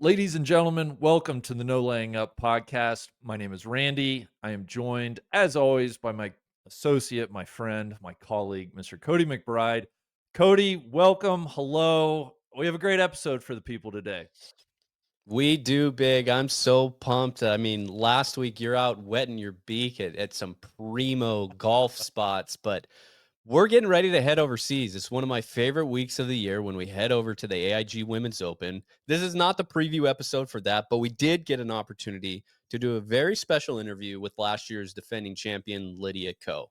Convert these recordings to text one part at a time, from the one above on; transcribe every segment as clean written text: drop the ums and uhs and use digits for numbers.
Ladies and gentlemen, welcome to the No Laying Up podcast. My name is Randy. I am joined, as always, by my associate, my friend, my colleague, Mr. Cody McBride. Cody, welcome. Hello. We have a great episode for the people today. We do, big. I'm so pumped. I mean, last week you're out wetting your beak at some primo golf spots, but we're getting ready to head overseas. It's one of my favorite weeks of the year when we head over to the AIG Women's Open. This is not the preview episode for that, but we did get an opportunity to do a very special interview with last year's defending champion, Lydia Ko.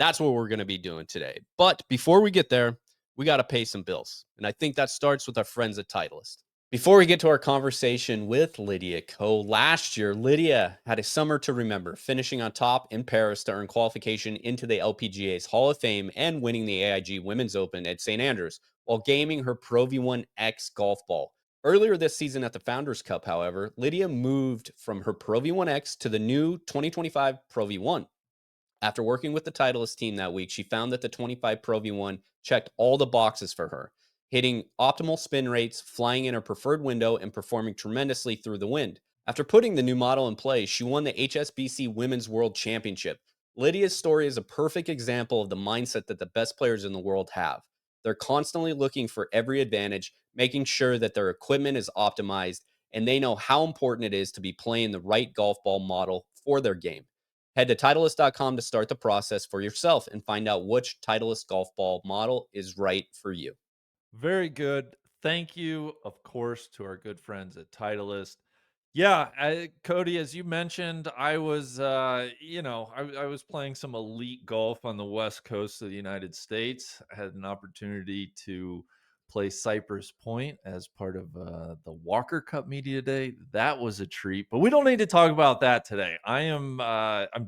That's what we're going to be doing today. But before we get there, we got to pay some bills. And I think that starts with our friends at Titleist. Before we get to our conversation with Lydia Ko, last year, Lydia had a summer to remember, finishing on top in Paris to earn qualification into the LPGA's Hall of Fame and winning the AIG Women's Open at St. Andrews while gaming her Pro V1X golf ball. Earlier this season at the Founders Cup, however, Lydia moved from her Pro V1X to the new 2025 Pro V1. After working with the Titleist team that week, she found that the 25 Pro V1 checked all the boxes for her, hitting optimal spin rates, flying in her preferred window, and performing tremendously through the wind. After putting the new model in place, she won the HSBC Women's World Championship. Lydia's story is a perfect example of the mindset that the best players in the world have. They're constantly looking for every advantage, making sure that their equipment is optimized, and they know how important it is to be playing the right golf ball model for their game. Head to Titleist.com to start the process for yourself and find out which Titleist golf ball model is right for you. Very good. Thank you, of course, to our good friends at Titleist. Yeah, Cody, as you mentioned, I was playing some elite golf on the West Coast of the United States. I had an opportunity to play Cypress Point as part of the Walker Cup Media Day. That was a treat, but we don't need to talk about that today. I'm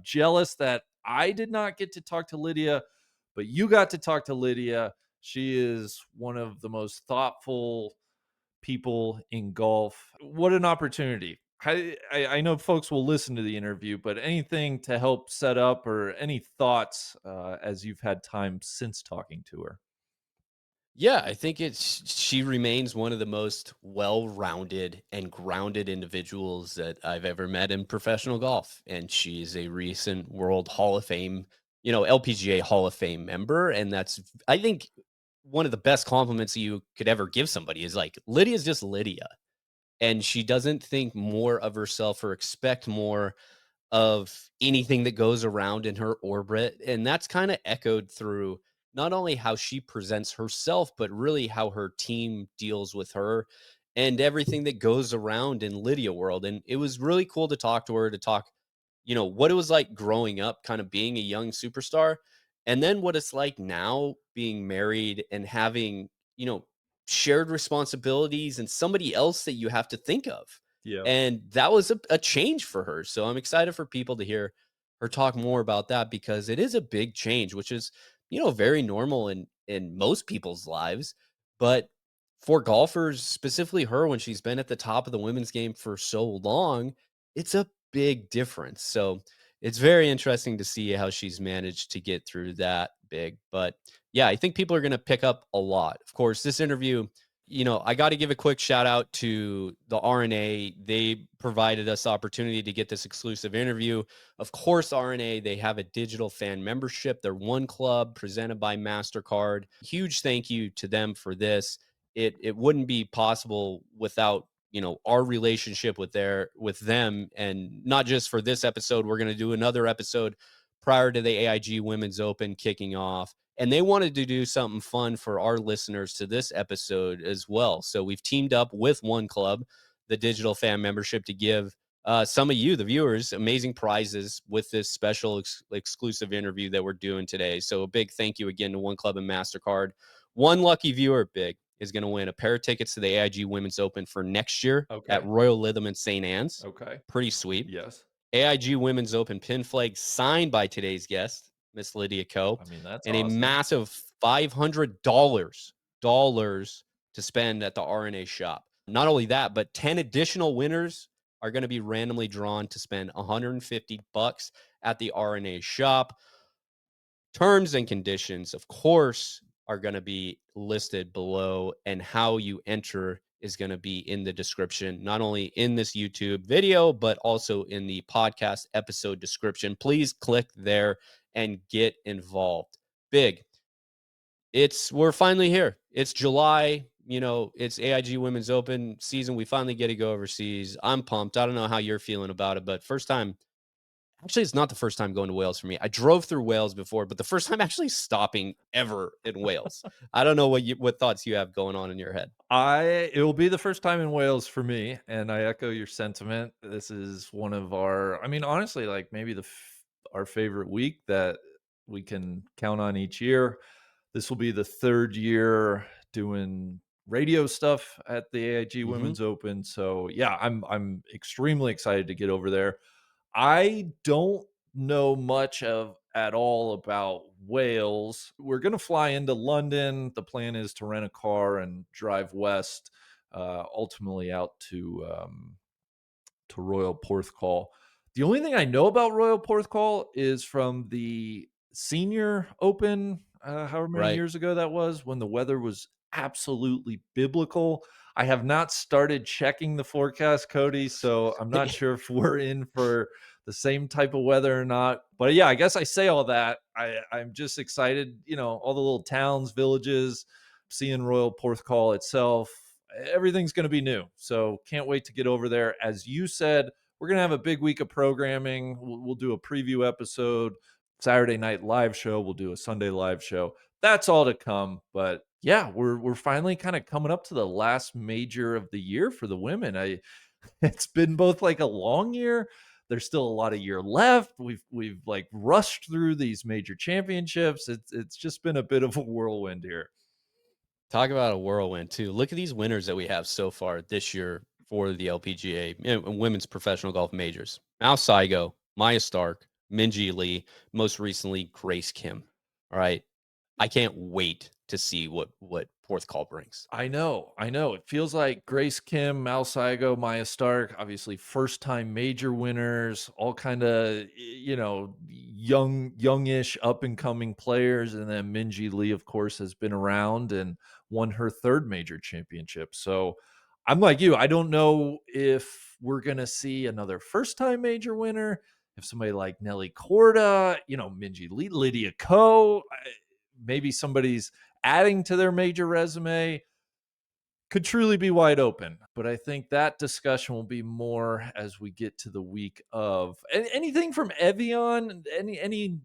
jealous that I did not get to talk to Lydia, but you got to talk to Lydia. She is one of the most thoughtful people in golf. What an opportunity. I know folks will listen to the interview, but anything to help set up or any thoughts as you've had time since talking to her? Yeah, I think she remains one of the most well-rounded and grounded individuals that I've ever met in professional golf. And she's a recent World Hall of Fame, LPGA Hall of Fame member. And that's, I think, one of the best compliments you could ever give somebody is like, Lydia's just Lydia. And she doesn't think more of herself or expect more of anything that goes around in her orbit. And that's kind of echoed through not only how she presents herself, but really how her team deals with her and everything that goes around in Lydia world. And it was really cool to talk to her, to talk, what it was like growing up, kind of being a young superstar, and then what it's like now being married and having, you know, shared responsibilities and somebody else that you have to think of. Yeah. And that was a change for her. So I'm excited for people to hear her talk more about that because it is a big change, which is, very normal in most people's lives. But for golfers, specifically her, when she's been at the top of the women's game for so long, it's a big difference. So it's very interesting to see how she's managed to get through that big. But yeah, I think people are going to pick up a lot. Of course, this interview, I got to give a quick shout out to the RNA. They provided us opportunity to get this exclusive interview. Of course, RNA, they have a digital fan membership. They're one club presented by MasterCard. Huge thank you to them for this. It wouldn't be possible without our relationship with them, and not just for this episode. We're going to do another episode prior to the AIG Women's Open kicking off, and they wanted to do something fun for our listeners to this episode as well. So we've teamed up with One Club, the digital fan membership, to give some of you, the viewers, amazing prizes with this special exclusive interview that we're doing today. So a big thank you again to One Club and MasterCard. One lucky viewer, big, is going to win a pair of tickets to the AIG Women's Open for next year at Okay. Royal Lytham in St. Anne's. Okay. Pretty sweet. Yes. AIG Women's Open pin flag signed by today's guest, Miss Lydia Ko, I mean, that's and a awesome. massive $500 to spend at the RNA shop. Not only that, but 10 additional winners are going to be randomly drawn to spend $150 at the RNA shop. Terms and conditions, of course, are going to be listed below, and how you enter is going to be in the description, not only in this YouTube video, but also in the podcast episode description. Please click there and get involved. Big. We're finally here. It's July. It's AIG Women's Open season. We finally get to go overseas. I'm pumped. I don't know how you're feeling about it, but first time. Actually, it's not the first time going to Wales for me. I drove through Wales before, but the first time actually stopping ever in Wales. I don't know what thoughts you have going on in your head. I It will be the first time in Wales for me, and I echo your sentiment. This is one of our, I mean, honestly, like maybe our favorite week that we can count on each year. This will be the third year doing radio stuff at the AIG Hmm. Women's Open. So yeah, I'm extremely excited to get over there. I don't know much of at all about Wales. We're going to fly into London. The plan is to rent a car and drive west, ultimately out to Royal Porthcawl. The only thing I know about Royal Porthcawl is from the Senior Open, however many Right. years ago that was, when the weather was absolutely biblical. I have not started checking the forecast, Cody, so I'm not sure if we're in for the same type of weather or not. But yeah, I guess I say all that. I'm just excited, all the little towns, villages, seeing Royal Porthcawl itself. Everything's going to be new. So can't wait to get over there. As you said, we're going to have a big week of programming. We'll do a preview episode, Saturday night live show. We'll do a Sunday live show. That's all to come. But yeah, we're finally kind of coming up to the last major of the year for the women. It's been both like a long year. There's still a lot of year left. We've like rushed through these major championships. It's just been a bit of a whirlwind here. Talk about a whirlwind too. Look at these winners that we have so far this year for the LPGA and women's professional golf majors. Mal Saigo, Maya Stark, Minji Lee, most recently Grace Kim. All right. I can't wait to see what fourth call brings. I know, I know. It feels like Grace Kim, Mal Saigo, Maya Stark, obviously first time major winners, all kind of youngish, up and coming players, and then Minji Lee, of course, has been around and won her third major championship. So I'm like you. I don't know if we're gonna see another first time major winner. If somebody like Nelly Korda, Minji Lee, Lydia Ko, maybe somebody's adding to their major resume, could truly be wide open. But I think that discussion will be more as we get to the week of anything from Evian, any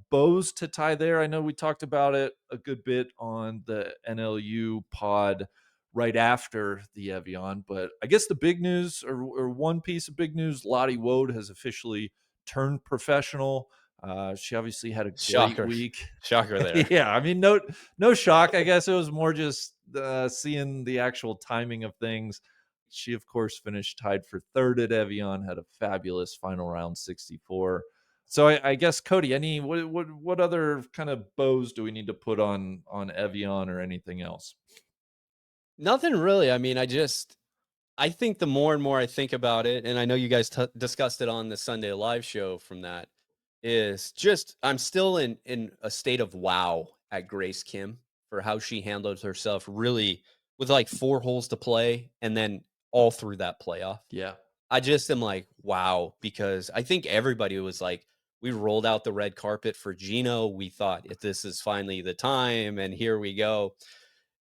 bows to tie there. I know we talked about it a good bit on the NLU pod right after the Evian, but I guess the big news, or one piece of big news, Lottie Woad has officially turned professional. She obviously had a great Shocker. week. Shocker there. Yeah, I mean, no shock. I guess it was more just seeing the actual timing of things. She, of course, finished tied for third at Evian, had a fabulous final round 64. So I guess Cody, what other kind of bows do we need to put on Evian or anything else? Nothing really. I mean, I think the more and more I think about it, and I know you guys discussed it on the Sunday live show from that, is just I'm still in a state of wow at Grace Kim for how she handled herself really with like 4 holes to play and then all through that playoff. Yeah, I just am like, wow, because I think everybody was like, we rolled out the red carpet for Gino. We thought if this is finally the time, and here we go.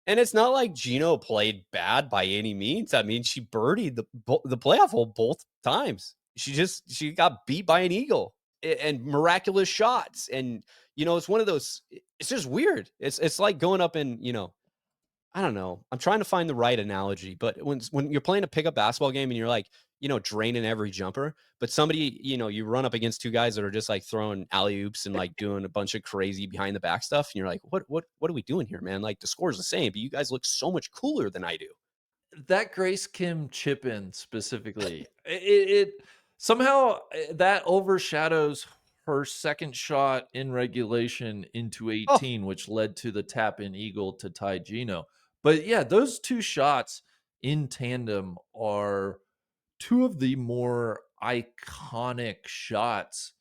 And it's not like Gino played bad by any means. I mean, she birdied the playoff hole both times. She got beat by an eagle and miraculous shots. And it's one of those. It's just weird. It's like going up and I don't know. I'm trying to find the right analogy, but when you're playing a pickup basketball game and you're like, draining every jumper, but somebody, you run up against 2 guys that are just like throwing alley oops and like doing a bunch of crazy behind the back stuff, and you're like, what are we doing here, man? Like the score's the same, but you guys look so much cooler than I do. that Grace Kim chip in specifically, it somehow that overshadows her second shot in regulation into Oh 18, which led to the tap in eagle to tie Gino. But yeah, those two shots in tandem are two of the more iconic shots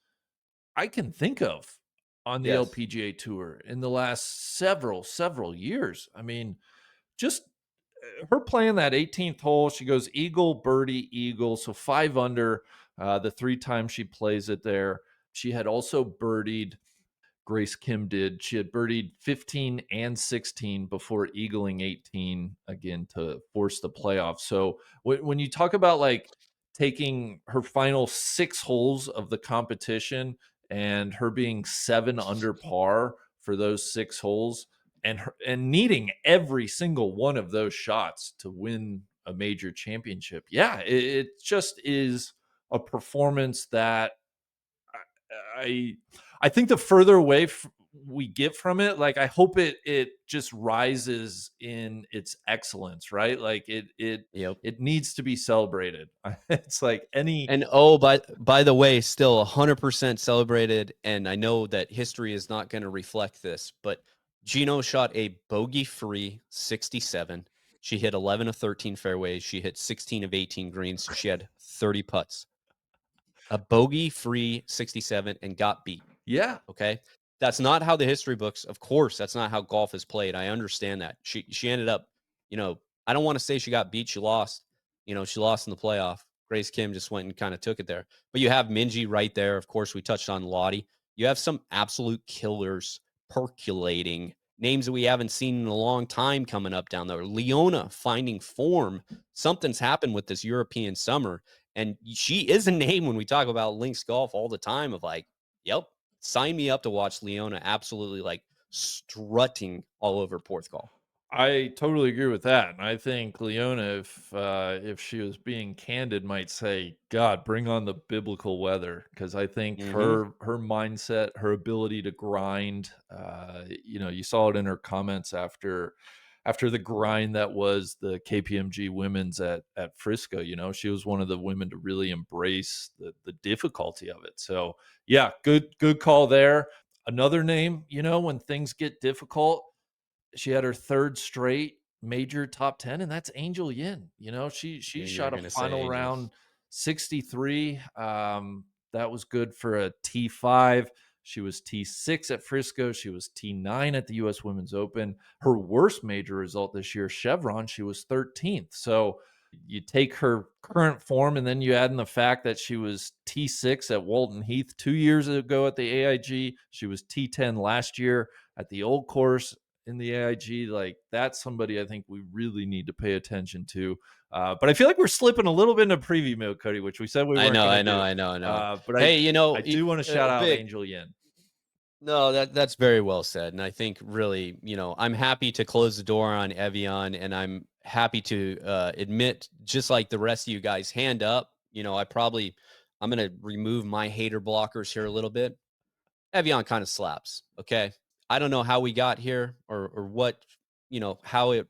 I can think of on the yes, LPGA tour in the last several years. I mean, just her playing that 18th hole, she goes eagle, birdie, eagle, so 5 under, the 3 times she plays it there. She had also birdied Grace Kim did. She had birdied 15 and 16 before eagling 18 again to force the playoff. So when you talk about like taking her final 6 holes of the competition and her being 7 under par for those 6 holes and needing every single one of those shots to win a major championship. Yeah, it just is a performance that I I think the further away we get from it, like I hope it just rises in its excellence, right? Like Yep. it needs to be celebrated. It's like any And oh, by the way, still 100% celebrated. And I know that history is not going to reflect this, but Gino shot a bogey-free 67. She hit 11 of 13 fairways. She hit 16 of 18 greens. She had 30 putts. A bogey-free 67 and got beat. yeah, Okay. That's not how the history books, of course, that's not how golf is played. I understand that. She ended up, you know, I don't want to say she got beat, she lost. She lost in the playoff. Grace Kim just went and kind of took it there. But you have Minji right there. Of course, we touched on Lottie. You have some absolute killers percolating, names that we haven't seen in a long time coming up down there. Leona finding form. Something's happened with this European summer. And she is a name when we talk about links golf all the time of like, yep, sign me up to watch Leona absolutely like strutting all over Porthcawl. I totally agree with that, and I think Leona, if she was being candid, might say, "God, bring on the biblical weather," because I think Mhm. her mindset, her ability to grind, you saw it in her comments after the grind that was the KPMG Women's at Frisco. She was one of the women to really embrace the difficulty of it. So yeah, good call there. Another name, when things get difficult, she had her 3rd straight major top 10, and that's Angel Yin. She Knew you were shot a gonna say final Angel. round 63. That was good for a T5. She was T6 at Frisco. She was T9 at the US Women's Open. Her worst major result this year, Chevron, she was 13th. So you take her current form and then you add in the fact that she was T6 at Walton Heath 2 years ago at the AIG. She was T10 last year at the old course in the AIG. Like that's somebody I think we really need to pay attention to. But I feel like we're slipping a little bit into preview mode, Cody, which we said we I weren't know, going to I know, do. I know, I know. But I Hey, I do want to shout out big. Angel Yin. No, that's very well said, and I think really, I'm happy to close the door on Evian, and I'm happy to admit, just like the rest of you guys, hand up. I'm gonna remove my hater blockers here a little bit. Evian kind of slaps. Okay. I don't know how we got here or what, how it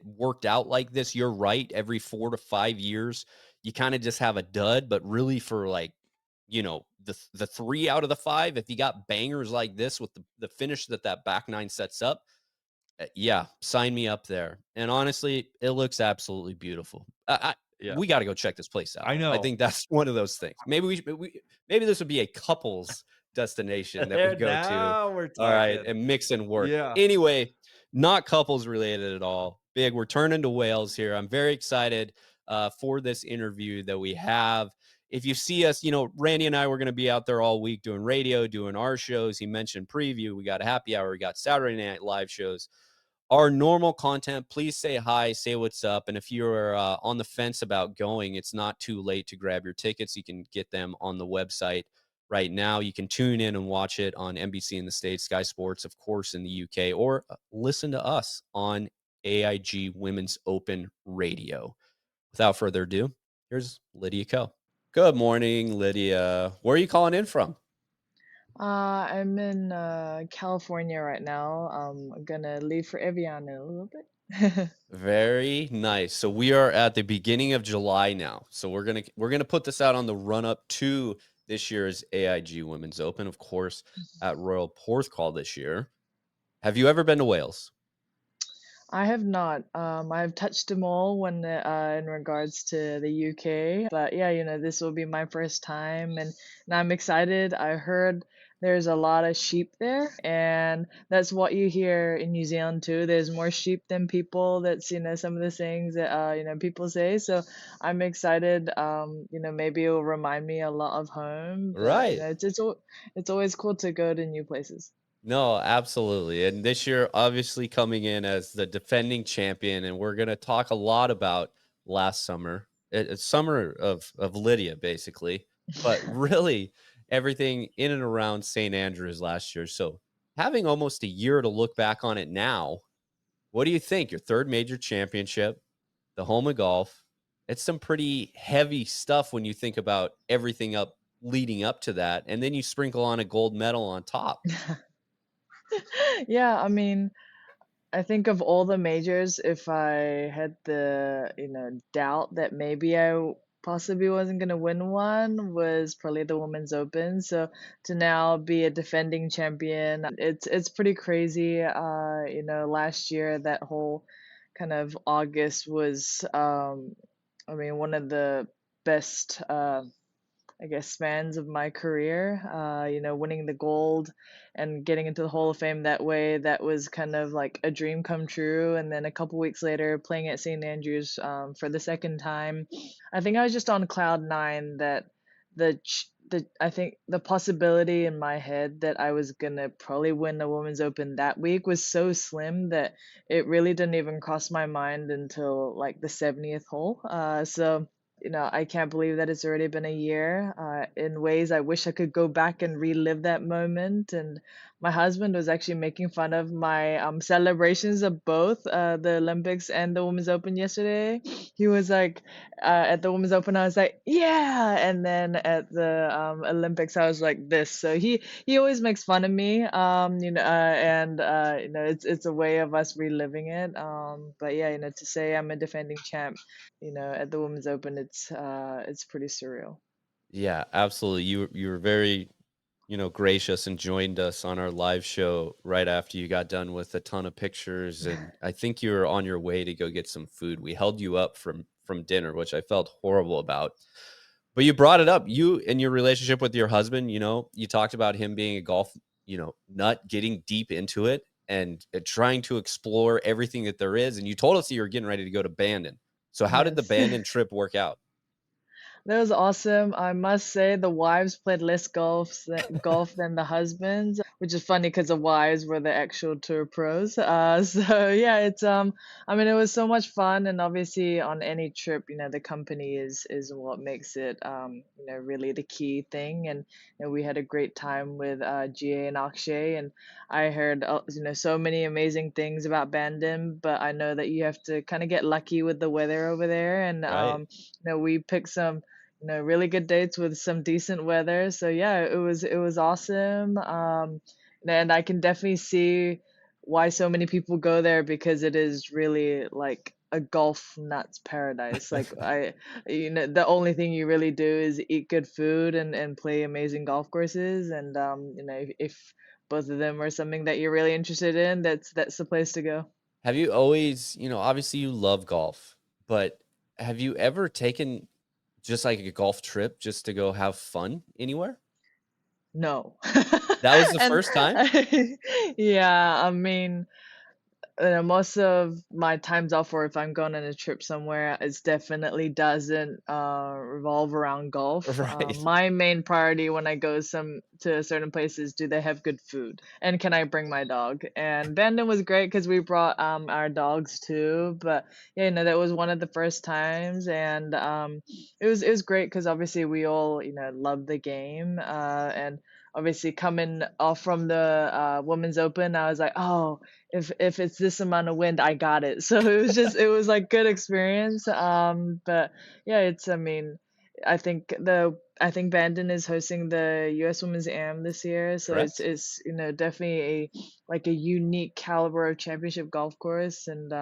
worked out like this. You're right. Every 4 to 5 years, you kind of just have a dud, but really for like, the 3 out of the 5, if you got bangers like this with the finish that back nine sets up, yeah, sign me up there. And honestly, it looks absolutely beautiful. Yeah, We got to go check this place out. I I know. think that's one of those things. Maybe this would be a couples destination that we go to. Now we're All right, talking. and mix and work. Yeah. Anyway, not couples related at all. Big, we're turning to Wales here. I'm very excited for this interview that we have. If you see us, Randy and I were going to be out there all week doing radio, doing our shows. He mentioned preview. We got a happy hour. We got Saturday night live shows. Our normal content, please say hi, say what's up. And if you're on the fence about going, it's not too late to grab your tickets. You can get them on the website right now. You can tune in and watch it on NBC in the States, Sky Sports, of course, in the UK, or listen to us on AIG Women's Open Radio. Without further ado, here's Lydia Ko. Good morning, Lydia. Where are you calling in from? I'm in California right now. I'm gonna leave for Evian in a little bit. Very nice. So we are at the beginning of July now. So we're gonna put this out on the run up to this year's AIG Women's Open, of course, at Royal Porthcawl this year. Have you ever been to Wales? I have not. I've touched them all when in regards to the UK, but yeah, this will be my first time, and I'm excited. I heard there's a lot of sheep there, and that's what you hear in New Zealand too. There's more sheep than people. That's, some of the things that people say. So I'm excited. Maybe it'll remind me a lot of home, but Right. it's always cool to go to new places. No, absolutely. And this year, obviously, coming in as the defending champion, and we're going to talk a lot about last summer, it's summer of Lydia, basically, but really everything in and around St. Andrews last year. So, having almost a year to look back on it now, what do you think? Your third major championship, the home of golf. It's some pretty heavy stuff when you think about everything up leading up to that, and then you sprinkle on a gold medal on top. Yeah, I mean, I think of all the majors, if I had the, doubt that maybe possibly wasn't gonna win one, was probably the Women's Open. So to now be a defending champion, it's pretty crazy. Last year that whole kind of August was, I mean, one of the best, I guess, spans of my career. Winning the gold and getting into the Hall of Fame that way, that was kind of like a dream come true. And then a couple weeks later, playing at St. Andrews for the second time, I think I was just on cloud nine that I think the possibility in my head that I was gonna probably win the Women's Open that week was so slim that it really didn't even cross my mind until like the 70th hole. So I can't believe that it's already been a year. In ways, I wish I could go back and relive that moment. And my husband was actually making fun of my celebrations of both the Olympics and the Women's Open yesterday. He was like, at the Women's Open, I was like, yeah, and then at the Olympics, I was like this. So he always makes fun of me, and it's a way of us reliving it. But yeah, to say I'm a defending champ, at the Women's Open, it's pretty surreal. Yeah, absolutely. You were very, gracious and joined us on our live show right after you got done with a ton of pictures, and I think you were on your way to go get some food. We held you up from dinner, which I felt horrible about. But you brought it up. You and your relationship with your husband, you talked about him being a golf, nut, getting deep into it and trying to explore everything that there is. And you told us that you were getting ready to go to Bandon. So how did the Yes. Bandon trip work out? That was awesome. I must say the wives played less golf than the husbands, which is funny because the wives were the actual tour pros. So yeah, I mean, it was so much fun, and obviously on any trip, the company is what makes it, really the key thing. And we had a great time with GA and Akshay, and I heard, so many amazing things about Bandon, but I know that you have to kind of get lucky with the weather over there, and Right. we picked some really good dates with some decent weather. So yeah, it was awesome. And I can definitely see why so many people go there because it is really like a golf nuts paradise. Like the only thing you really do is eat good food and play amazing golf courses. And if both of them are something that you're really interested in, that's the place to go. Have you always, obviously you love golf, but have you ever taken just like a golf trip just to go have fun anywhere? No. That was the And first time? yeah, I mean, most of my times off, or if I'm going on a trip somewhere, it definitely doesn't revolve around golf. Right. My main priority when I go to certain places, do they have good food, and can I bring my dog? And Bandon was great because we brought our dogs too. But yeah, that was one of the first times, and it was great because obviously we all love the game, and obviously coming off from the Women's Open, I was like, oh, if it's this amount of wind, I got it. So it was like good experience. But yeah, I mean, I think Bandon is hosting the U.S. Women's Am this year, so it's Correct. it's definitely a unique caliber of championship golf course, and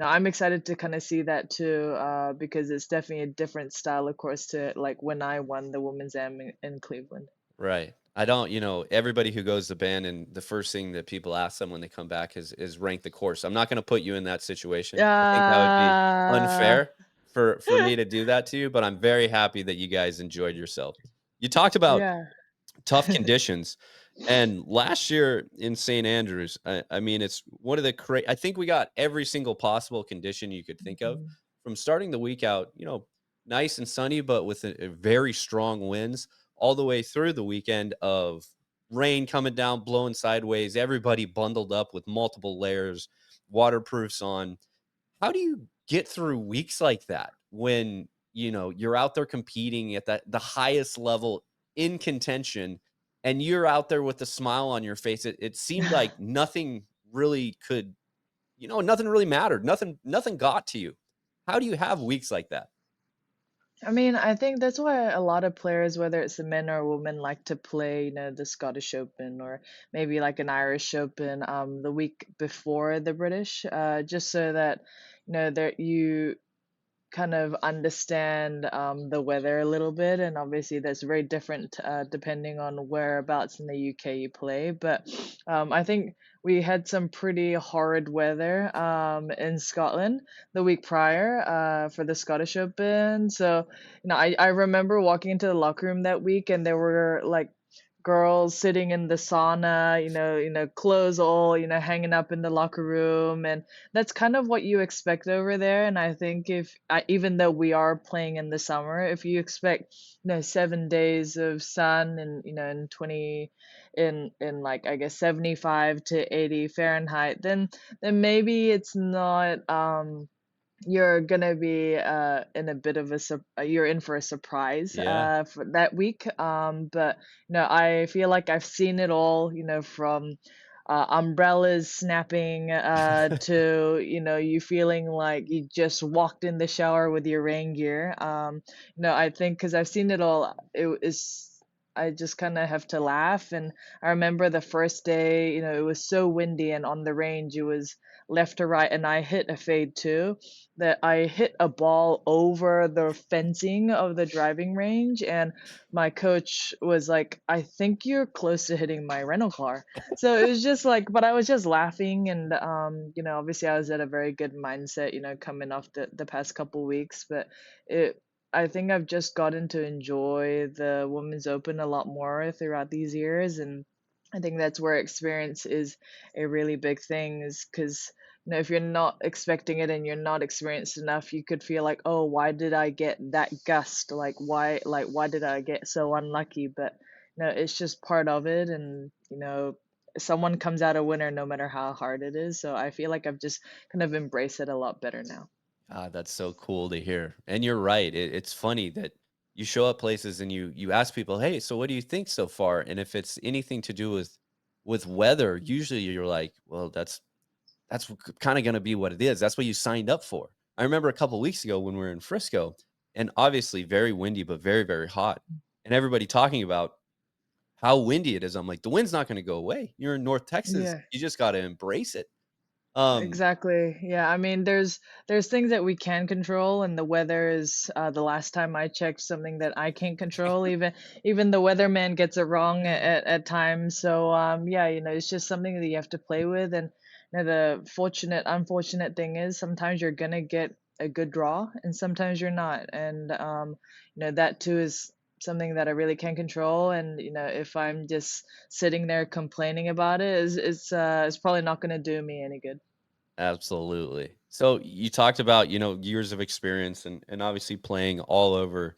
I'm excited to kind of see that too, because it's definitely a different style of course to like when I won the Women's Am in Cleveland. Right. I don't, everybody who goes to band and the first thing that people ask them when they come back is rank the course. I'm not going to put you in that situation. I think that would be Uh, unfair for me to do that to you, but I'm very happy that you guys enjoyed yourself. You talked about yeah. tough conditions. And last year in St. Andrews, I mean, it's one of the I think we got every single possible condition you could think of Mhm. from starting the week out, nice and sunny, but with a very strong winds all the way through the weekend of rain coming down, blowing sideways, everybody bundled up with multiple layers, waterproofs on. How do you get through weeks like that when, you're out there competing at the highest level in contention and you're out there with a smile on your face? It seemed like nothing really could, nothing really mattered. Nothing got to you. How do you have weeks like that? I mean, I think that's why a lot of players, whether it's a men or women, like to play, the Scottish Open or maybe like an Irish Open, the week before the British, just so that, that you kind of understand the weather a little bit, and obviously that's very different depending on whereabouts in the UK you play. But I think we had some pretty horrid weather in Scotland the week prior for the Scottish Open. So, I remember walking into the locker room that week, and there were like girls sitting in the sauna, clothes all, hanging up in the locker room, and that's kind of what you expect over there. And I think if even though we are playing in the summer, if you expect 7 days of sun and in 20 in like I guess 75 to 80 Fahrenheit, then maybe it's not you're gonna be in a bit of you're in for a surprise Yeah. for that week. But I feel like I've seen it all, from umbrellas snapping to you feeling like you just walked in the shower with your rain gear. I think because I've seen it all, it is. I just kind of have to laugh. And I remember the first day, it was so windy, and on the range it was left to right, and I hit a fade too, that I hit a ball over the fencing of the driving range, and my coach was like, "I think you're close to hitting my rental car." So it was just like, but I was just laughing, and obviously I was at a very good mindset, coming off the past couple weeks, but it. I think I've just gotten to enjoy the Women's Open a lot more throughout these years, and I think that's where experience is a really big thing, is because if you're not expecting it and you're not experienced enough, you could feel like, oh, why did I get that gust? Like why did I get so unlucky? But it's just part of it, and someone comes out a winner no matter how hard it is. So I feel like I've just kind of embraced it a lot better now. Ah, that's so cool to hear. And you're right. It's funny that you show up places and you ask people, "Hey, so what do you think so far?" And if it's anything to do with weather, usually you're like, "Well, that's kind of going to be what it is. That's what you signed up for." I remember a couple weeks ago when we were in Frisco, and obviously very windy, but very very hot, and everybody talking about how windy it is. I'm like, the wind's not going to go away. You're in North Texas. Yeah. You just got to embrace it. Um, Exactly. Yeah. I mean, there's things that we can control, and the weather is the last time I checked something that I can't control. Even the weatherman gets it wrong at times. So yeah, it's just something that you have to play with. And the unfortunate thing is sometimes you're gonna get a good draw, and sometimes you're not. And that too is something that I really can't control. And if I'm just sitting there complaining about it, it's probably not gonna do me any good. Absolutely. So you talked about, years of experience and obviously playing all over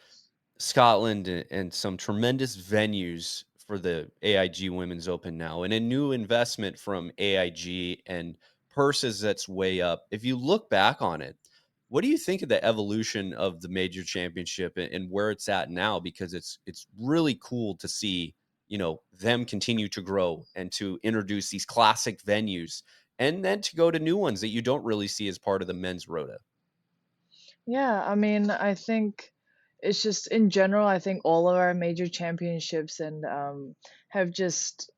Scotland and some tremendous venues for the AIG Women's Open now, and a new investment from AIG and purses that's way up. If you look back on it, what do you think of the evolution of the major championship and where it's at now? Because it's really cool to see, them continue to grow and to introduce these classic venues and then to go to new ones that you don't really see as part of the men's rota. Yeah, I mean, I think it's just in general, I think all of our major championships and have just,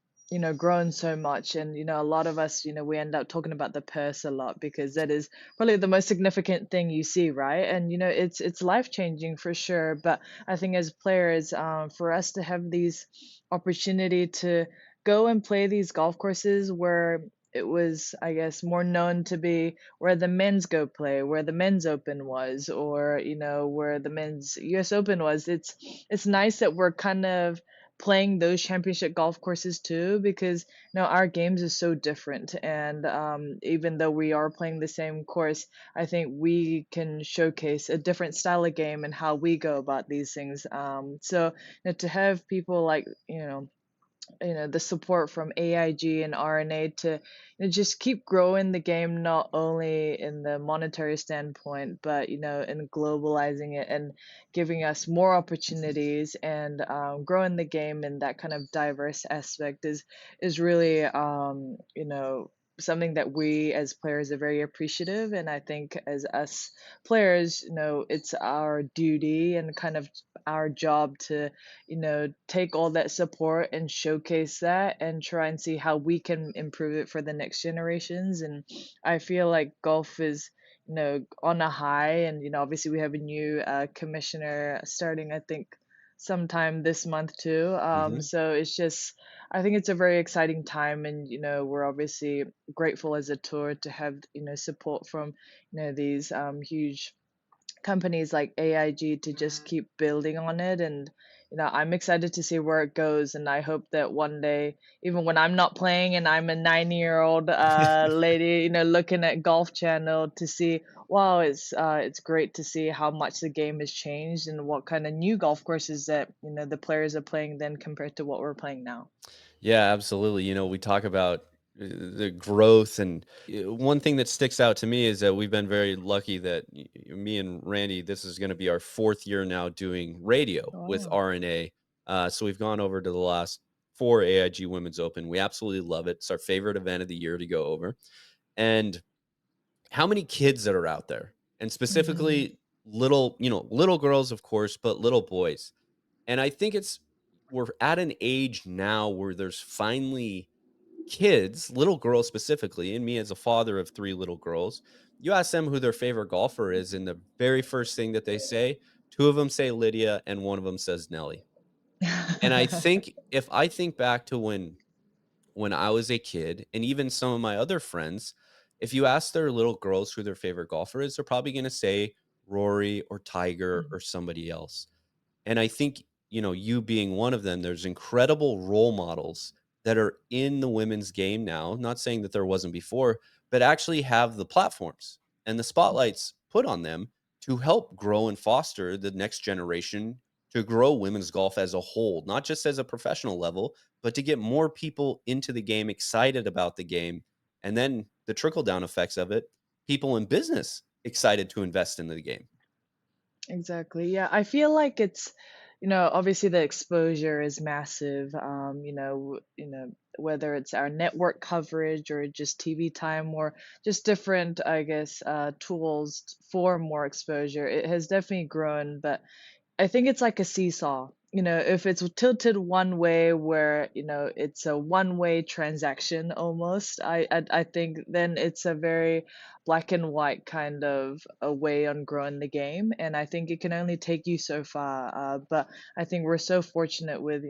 grown so much. And, a lot of us, we end up talking about the purse a lot because that is probably the most significant thing you see, right? And, it's life-changing for sure. But I think as players, for us to have these opportunity to go and play these golf courses where it was, I guess, more known to be where the men's go play, where the men's open was, or where the men's US Open was. It's nice that we're kind of playing those championship golf courses too, because our games is so different. And even though we are playing the same course, I think we can showcase a different style of game and how we go about these things. So to have people like the support from AIG and RNA to just keep growing the game, not only in the monetary standpoint, but in globalizing it and giving us more opportunities, and growing the game in that kind of diverse aspect is really something that we as players are very appreciative. And I think as us players, it's our duty and kind of our job to take all that support and showcase that and try and see how we can improve it for the next generations. And I feel like golf is, on a high. And, obviously we have a new commissioner starting, I think, sometime this month too. Hmm. So it's just, I think it's a very exciting time. And, we're obviously grateful as a tour to have, support from, these huge companies like AIG to just keep building on it. And I'm excited to see where it goes. And I hope that one day, even when I'm not playing and I'm a 90-year-old lady, looking at Golf Channel to see, wow, it's great to see how much the game has changed and what kind of new golf courses that the players are playing then compared to what we're playing now. Yeah, absolutely. We talk about the growth, and one thing that sticks out to me is that we've been very lucky that me and Randy, this is going to be our fourth year now doing radio with Oh. RNA. So we've gone over to the last four AIG Women's Open. We absolutely love it. It's our favorite event of the year to go over. And how many kids that are out there, and Hmm. specifically little girls, of course, but little boys. And I think we're at an age now where there's finally kids, little girls specifically, and me as a father of three little girls, you ask them who their favorite golfer is, and the very first thing that they say, two of them say Lydia, and one of them says Nelly. And I think if I think back to when I was a kid, and even some of my other friends, if you ask their little girls who their favorite golfer is, they're probably going to say Rory or Tiger or somebody else. And I think, you being one of them, there's incredible role models that are in the women's game now. Not saying that there wasn't before, but actually have the platforms and the spotlights put on them to help grow and foster the next generation, to grow women's golf as a whole, not just as a professional level, but to get more people into the game, excited about the game. And then the trickle down effects of it, people in business excited to invest in the game. Exactly. Yeah, I feel like it's, obviously the exposure is massive. Whether it's our network coverage or just TV time or just different, I guess, tools for more exposure, it has definitely grown. But I think it's like a seesaw. If it's tilted one way where, it's a one-way transaction almost, I think then it's a very black and white kind of a way on growing the game. And I think it can only take you so far. But I think we're so fortunate with,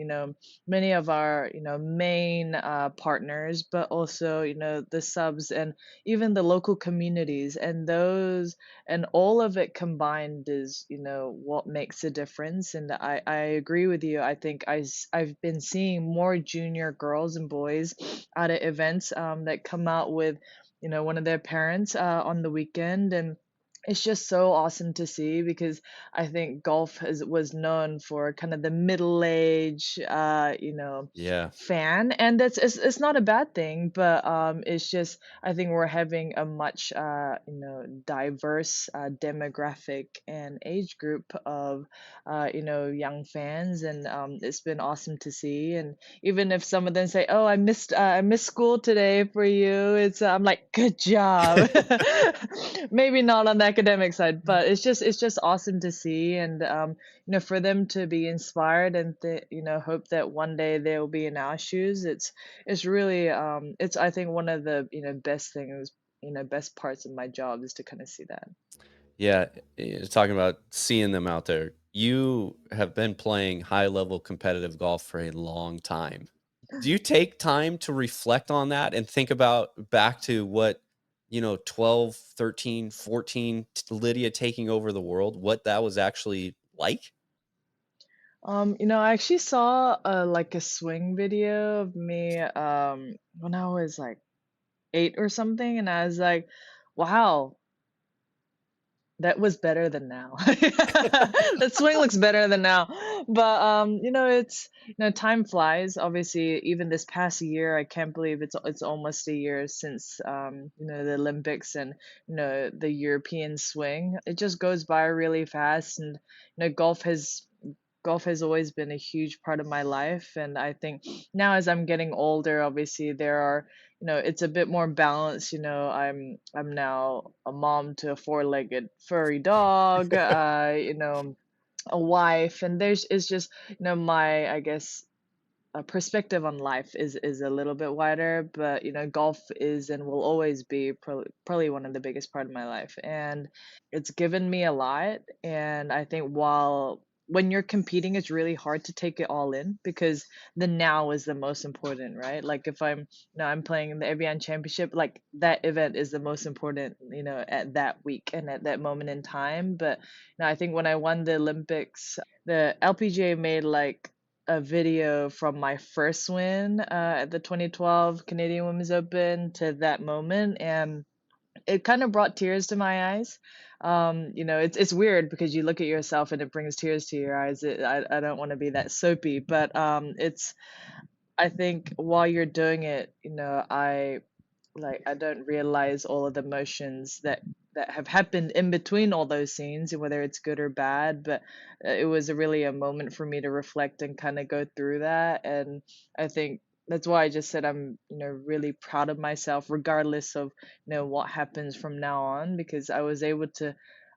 many of our, main partners, but also, the subs and even the local communities, and those and all of it combined is what makes a difference. And I agree with you. I think I've been seeing more junior girls and boys at events that come out with one of their parents on the weekend. And it's just so awesome to see, because I think golf was known for kind of the middle age Yeah. fan. And it's not a bad thing, but it's just, I think we're having a much diverse demographic and age group of young fans. And it's been awesome to see. And even if some of them say, oh, I missed school today for you, it's I'm like, good job. Maybe not on the academic side, but it's just awesome to see. And for them to be inspired and hope that one day they'll be in our shoes. It's really it's, I think, one of the best things, best parts of my job is to kind of see that. Yeah, talking about seeing them out there. You have been playing high level competitive golf for a long time. Do you take time to reflect on that and think about back to what, 12, 13, 14, Lydia taking over the world, what that was actually like? I actually saw like a swing video of me when I was like 8 or something, and I was like, wow, that was better than now. That swing looks better than now. But it's time flies. Obviously, even this past year, I can't believe it's almost a year since the Olympics and the European swing. It just goes by really fast, and golf has always been a huge part of my life. And I think now as I'm getting older, obviously there are, it's a bit more balanced. I'm now a mom to a four-legged furry dog, a wife, and there's it's just, my, I guess, perspective on life is a little bit wider. But golf is and will always be probably one of the biggest part of my life, and it's given me a lot. And I think while when you're competing, it's really hard to take it all in, because the now is the most important, right? Like if I'm playing in the Evian Championship, like that event is the most important, at that week and at that moment in time. But I think when I won the Olympics, the LPGA made like a video from my first win at the 2012 Canadian Women's Open to that moment, and it kind of brought tears to my eyes. It's weird because you look at yourself and it brings tears to your eyes. I don't want to be that soapy, but it's I think while you're doing it, I don't realize all of the emotions that have happened in between all those scenes, whether it's good or bad. But it was really a moment for me to reflect and kind of go through that. And I think that's why I just said I'm, really proud of myself, regardless of, what happens from now on, because I was able to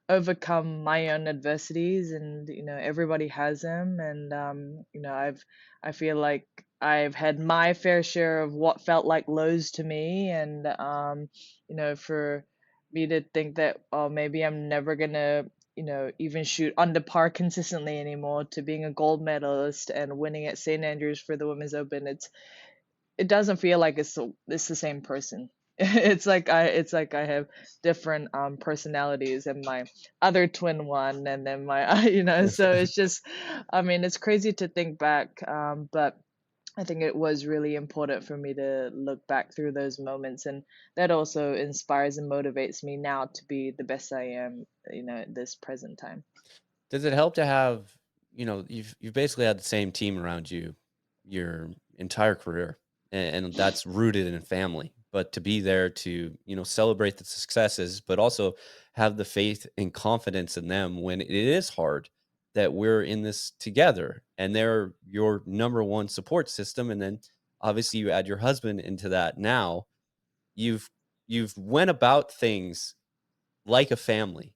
overcome my own adversities. And everybody has them. And I feel like I've had my fair share of what felt like lows to me. And for me to think that, oh, maybe I'm never gonna even shoot under par consistently anymore, to being a gold medalist and winning at St. Andrews for the Women's Open, it doesn't feel like it's the same person. It's like I have different personalities, and my other twin one, and then my so it's just, I mean, it's crazy to think back. But I think it was really important for me to look back through those moments, and that also inspires and motivates me now to be the best I am, at this present time. Does it help to have, you've basically had the same team around you your entire career, and that's rooted in family. But to be there to, celebrate the successes, but also have the faith and confidence in them when it is hard, that we're in this together and they're your number one support system. And then obviously you add your husband into that now. You've you've went about things like a family,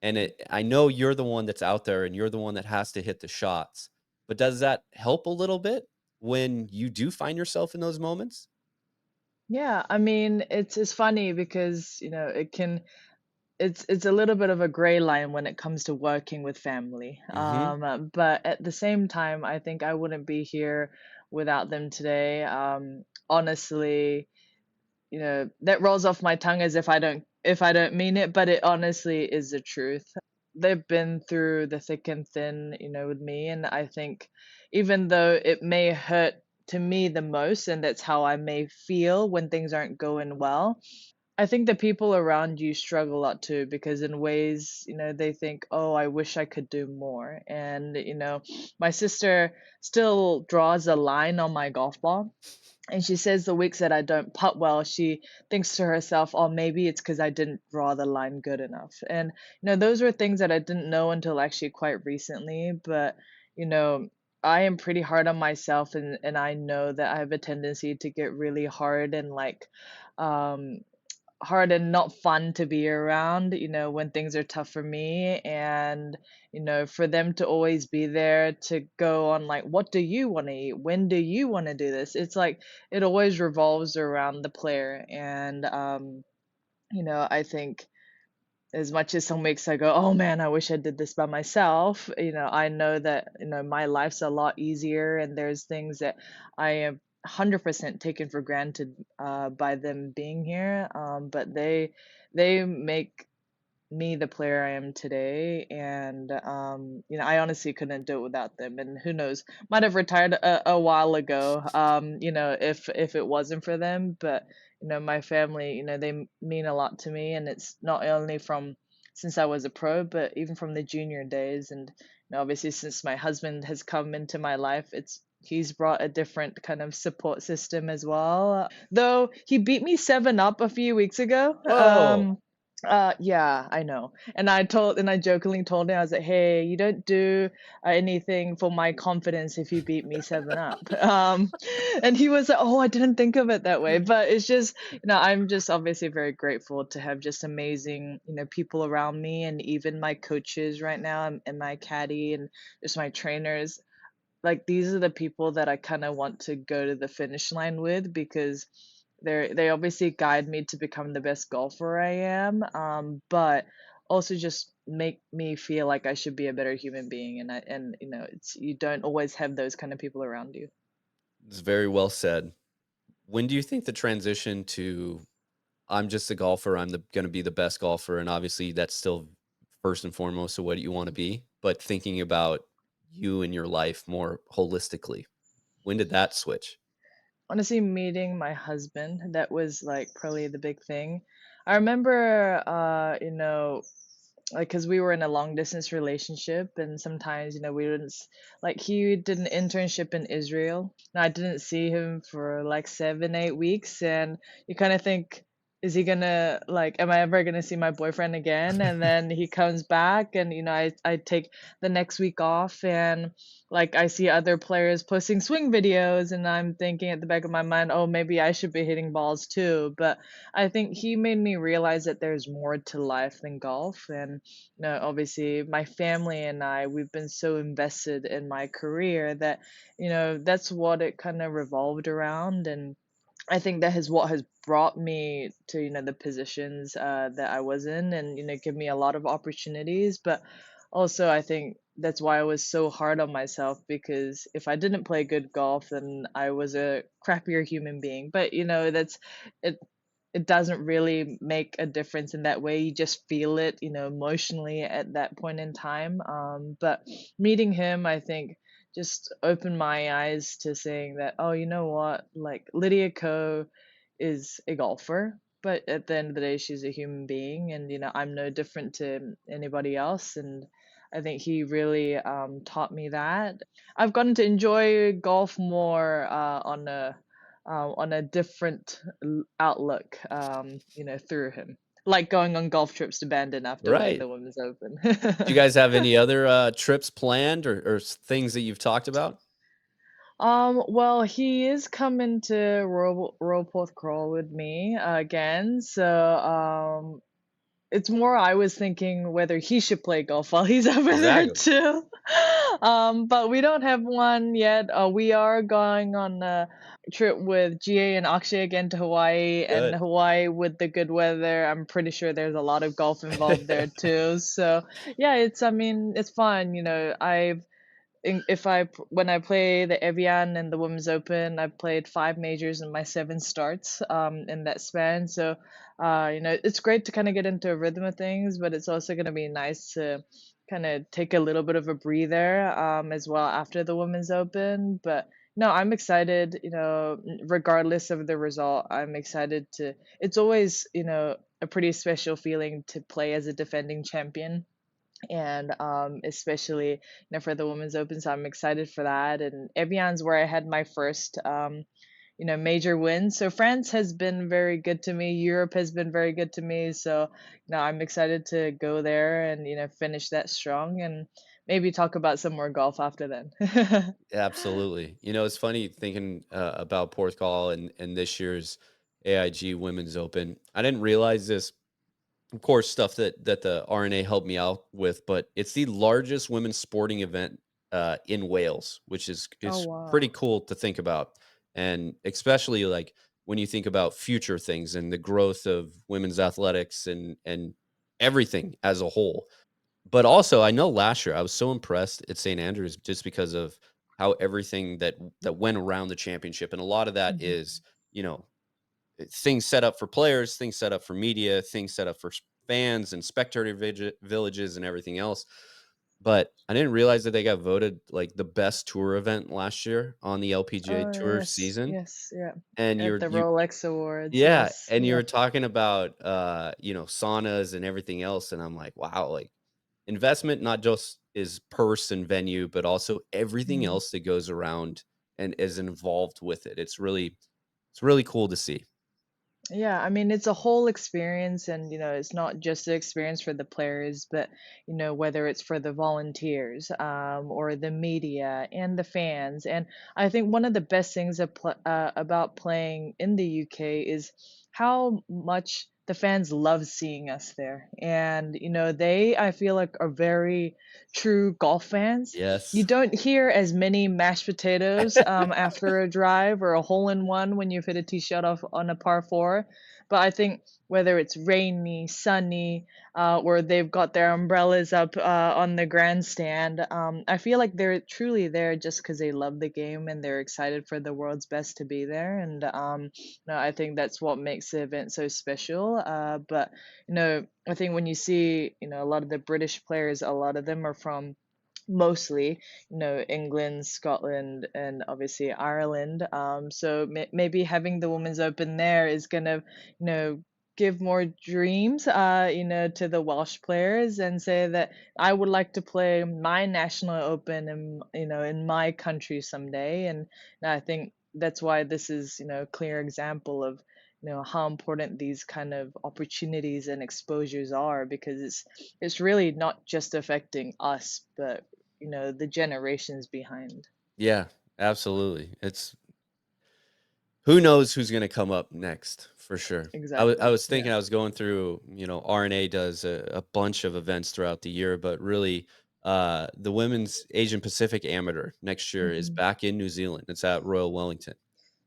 and I know you're the one that's out there and you're the one that has to hit the shots. But does that help a little bit when you do find yourself in those moments? Yeah, I mean, it's funny because, it's a little bit of a gray line when it comes to working with family. Mhm. But at the same time, I think I wouldn't be here without them today. Honestly, that rolls off my tongue as if I don't mean it, but it honestly is the truth. They've been through the thick and thin, with me. And I think even though it may hurt to me the most, and that's how I may feel when things aren't going well, I think the people around you struggle a lot too, because in ways, they think, oh, I wish I could do more. And my sister still draws a line on my golf ball, and she says the weeks that I don't putt well, she thinks to herself, oh, maybe it's because I didn't draw the line good enough. And, those were things that I didn't know until actually quite recently. But, you know, I am pretty hard on myself, and I know that I have a tendency to get really hard and like, um, hard and not fun to be around, when things are tough for me. And, for them to always be there to go on, like, what do you want to eat? When do you want to do this? It's like it always revolves around the player. And, I think as much as some weeks I go, oh man, I wish I did this by myself, I know that, my life's a lot easier, and there's things that I am 100% taken for granted by them being here. But they make me the player I am today. And I honestly couldn't do it without them. And who knows, might have retired a while ago, if it wasn't for them. But my family, they mean a lot to me, and it's not only from since I was a pro, but even from the junior days. And obviously, since my husband has come into my life, he's brought a different kind of support system as well. Though he beat me 7-up a few weeks ago. Whoa. Yeah, I know. And I jokingly told him, I was like, hey, you don't do anything for my confidence if you beat me 7-up. And he was like, oh, I didn't think of it that way. But it's just, I'm just obviously very grateful to have just amazing, people around me, and even my coaches right now, and my caddy, and just my trainers. Like, these are the people that I kind of want to go to the finish line with, because they obviously guide me to become the best golfer I am, but also just make me feel like I should be a better human being. And it's you don't always have those kind of people around you. It's very well said. When do you think the transition to I'm just a golfer, I'm going to be the best golfer, and obviously that's still first and foremost of what you want to be, but thinking about you and your life more holistically, when did that switch? Honestly, meeting my husband, that was like probably the big thing. I remember, like, because we were in a long distance relationship, and sometimes we wouldn't like, he did an internship in Israel, and I didn't see him for like 7-8 weeks. And you kind of think, is he gonna, like, am I ever gonna see my boyfriend again? And then he comes back, and I take the next week off, and like, I see other players posting swing videos, and I'm thinking at the back of my mind, oh, maybe I should be hitting balls too. But I think he made me realize that there's more to life than golf. And obviously, my family and we've been so invested in my career that, that's what it kind of revolved around. And I think that is what has brought me to, the positions that I was in, and give me a lot of opportunities. But also, I think that's why I was so hard on myself, because if I didn't play good golf, then I was a crappier human being. But that's it. It doesn't really make a difference in that way. You just feel it, emotionally at that point in time. But meeting him, I think, just opened my eyes to saying that, oh, you know what, like, Lydia Ko is a golfer, but at the end of the day, she's a human being, and I'm no different to anybody else. And I think he really taught me that. I've gotten to enjoy golf more on a different outlook, through him. Like going on golf trips to Bandon after winning Right. the Women's Open. Do you guys have any other trips planned or things that you've talked about? Well, he is coming to Royal Porth Crawl with me again, so it's more, I was thinking whether he should play golf while he's over there Exactly. too. But we don't have one yet. We are going on a trip with GA and Akshay again to Hawaii, and Good. Hawaii with the good weather, I'm pretty sure there's a lot of golf involved there too. So yeah, I mean, it's fun. If when I play the Evian and the Women's Open, I've played 5 majors in my 7 starts in that span. So it's great to kind of get into a rhythm of things, but it's also going to be nice to kind of take a little bit of a breather as well after the Women's Open. But no, I'm excited. Regardless of the result, I'm excited to. It's always a pretty special feeling to play as a defending champion, and especially for the Women's Open. So I'm excited for that. And Evian's where I had my first major win. So France has been very good to me. Europe has been very good to me. So I'm excited to go there and finish that strong, and maybe talk about some more golf after then. Absolutely. It's funny thinking about Porthcawl and this year's AIG Women's Open. I didn't realize this, of course, stuff that the RNA helped me out with, but it's the largest women's sporting event in Wales, which is Oh, is pretty wow. cool to think about, and especially like when you think about future things and the growth of women's athletics and everything as a whole. But also, I know last year I was so impressed at St. Andrews just because of how everything that went around the championship, and a lot of that Mhm. is, you know, things set up for players, things set up for media, things set up for fans and spectator villages and everything else. But I didn't realize that they got voted like the best tour event last year on the LPGA Oh tour yes, season. yes, yeah. And At you're the you Rolex Awards, yeah, yes, and you yeah. were talking about saunas and everything else, and I'm like, wow, like investment not just is purse and venue, but also everything Mhm. else that goes around and is involved with it. It's really cool to see. Yeah, I mean, it's a whole experience, and it's not just the experience for the players, but whether it's for the volunteers, or the media and the fans. And I think one of the best things about playing in the UK is how much the fans love seeing us there. And they, I feel like, are very true golf fans. You Yes. don't hear as many mashed potatoes after a drive or a hole in one when you've hit a tee shot off on a par four. But I think whether it's rainy, sunny, or they've got their umbrellas up on the grandstand, I feel like they're truly there just because they love the game and they're excited for the world's best to be there. And I think that's what makes the event so special. But I think when you see a lot of the British players, a lot of them are from mostly England, Scotland, and obviously Ireland. So maybe having the Women's Open there is gonna you know give more dreams to the Welsh players and say that I would like to play my national open in my country someday. And I think that's why this is a clear example of how important these kind of opportunities and exposures are, because it's really not just affecting us, but the generations behind. Yeah, absolutely. It's who knows who's gonna come up next for sure. I Exactly. was Yeah. thinking I was going through, RNA does a bunch of events throughout the year, but really, the Women's Asian Pacific Amateur next year is Hmm. back in New Zealand. It's at Royal Wellington.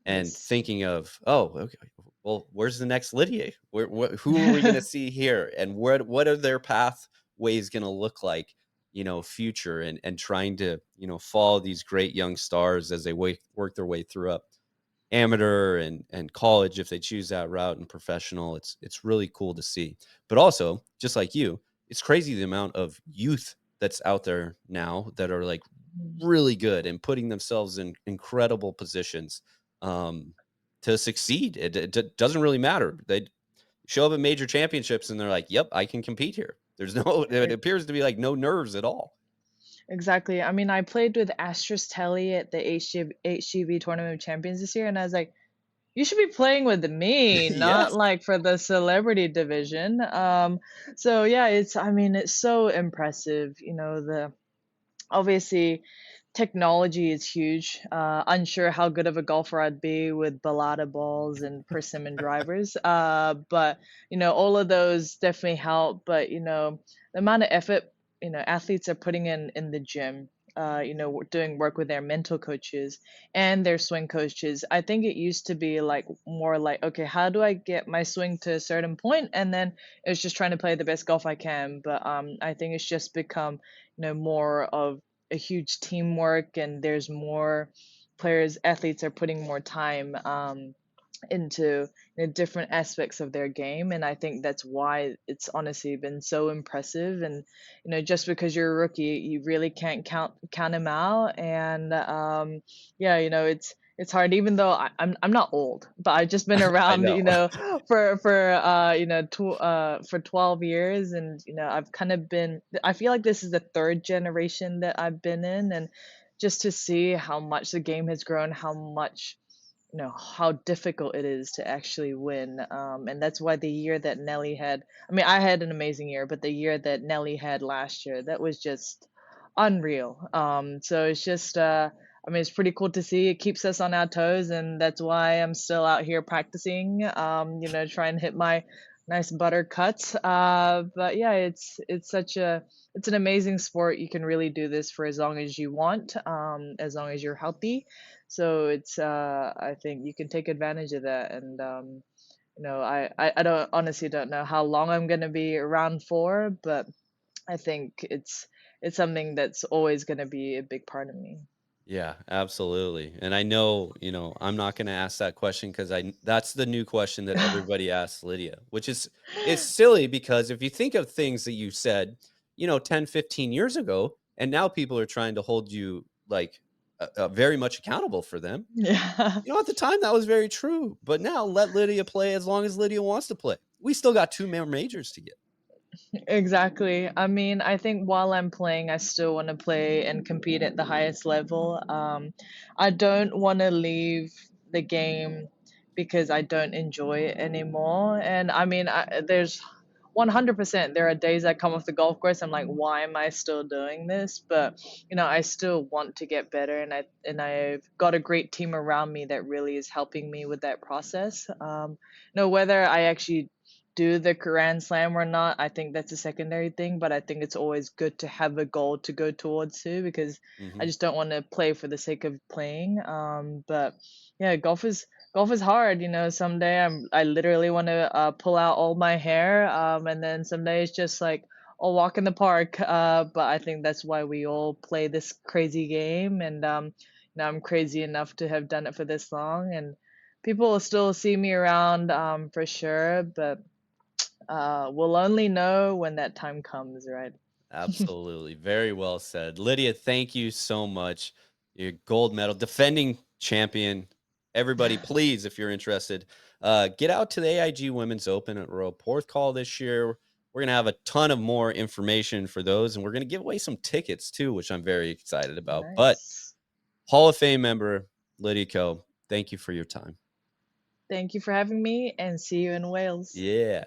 And Yes. thinking of, "Oh, okay, well, where's the next Lydia? Who are we gonna see here? And what are their pathways gonna look like, future?" And trying to, follow these great young stars as they work their way through up amateur and college if they choose that route and professional. It's really cool to see. But also, just like you, it's crazy the amount of youth that's out there now that are like Mhm. really good and putting themselves in incredible positions um, to succeed. It doesn't really matter. They show up at major championships and they're like, "Yep, I can compete here." There's no, it appears to be like no nerves at all. Exactly. I mean, I played with Astros Telly at the HGV Tournament of Champions this year, and I was like, you should be playing with me, not Yes. like for the celebrity division. So yeah, I mean, it's so impressive, the obviously technology is huge. Unsure how good of a golfer I'd be with balata balls and persimmon drivers. But all of those definitely help. But the amount of effort athletes are putting in the gym. Doing work with their mental coaches and their swing coaches. I think it used to be like more like, okay, how do I get my swing to a certain point, and then it's just trying to play the best golf I can. But I think it's just become more of a huge teamwork, and there's more players, athletes are putting more time into different aspects of their game. And I think that's why it's honestly been so impressive. And just because you're a rookie, you really can't count him out. And yeah, it's hard, even though I'm not old, but I've just been I around know. for 12 years. And I've kind of been, I feel like this is the third generation that I've been in. And just to see how much the game has grown, how much how difficult it is to actually win. And that's why the year that Nelly had, I mean, I had an amazing year, but the year that Nelly had last year, that was just unreal. So it's just, I mean, it's pretty cool to see. It keeps us on our toes, and that's why I'm still out here practicing, trying to hit my nice butter cuts. But yeah, it's an amazing sport. You can really do this for as long as you want, as long as you're healthy. So I think you can take advantage of that. And I don't honestly don't know how long I'm gonna be around for, but I think it's something that's always gonna be a big part of me. Yeah, absolutely. And I know, I'm not going to ask that question because that's the new question that everybody asks Lydia, which is silly because if you think of things that you said, 10, 15 years ago, and now people are trying to hold you like very much accountable for them. Yeah. At the time that was very true, but now let Lydia play as long as Lydia wants to play. We still got two more majors to get. Exactly. I mean, I think while I'm playing, I still want to play and compete at the highest level. I don't want to leave the game because I don't enjoy it anymore. And I mean, there's 100%. There are days I come off the golf course, I'm like, why am I still doing this? But I still want to get better, and I've got a great team around me that really is helping me with that process. Whether I actually do the Grand Slam or not, I think that's a secondary thing, but I think it's always good to have a goal to go towards too, because I Hmm. just don't want to play for the sake of playing. But yeah, golf is hard. Someday I literally want to pull out all my hair, and then some days just like I'll walk in the park. But I think that's why we all play this crazy game, and I'm crazy enough to have done it for this long, and people will still see me around for sure, but we'll only know when that time comes, right? Absolutely. Very well said. Lydia, thank you so much. Your gold medal, defending champion. Everybody, please, if you're interested, get out to the AIG Women's Open at Royal Porthcawl this year. We're going to have a ton of more information for those, and we're going to give away some tickets too, which I'm very excited about. But Nice. Hall of Fame member, Lydia Ko, thank you for your time. Thank you for having me, and see you in Wales. Yeah.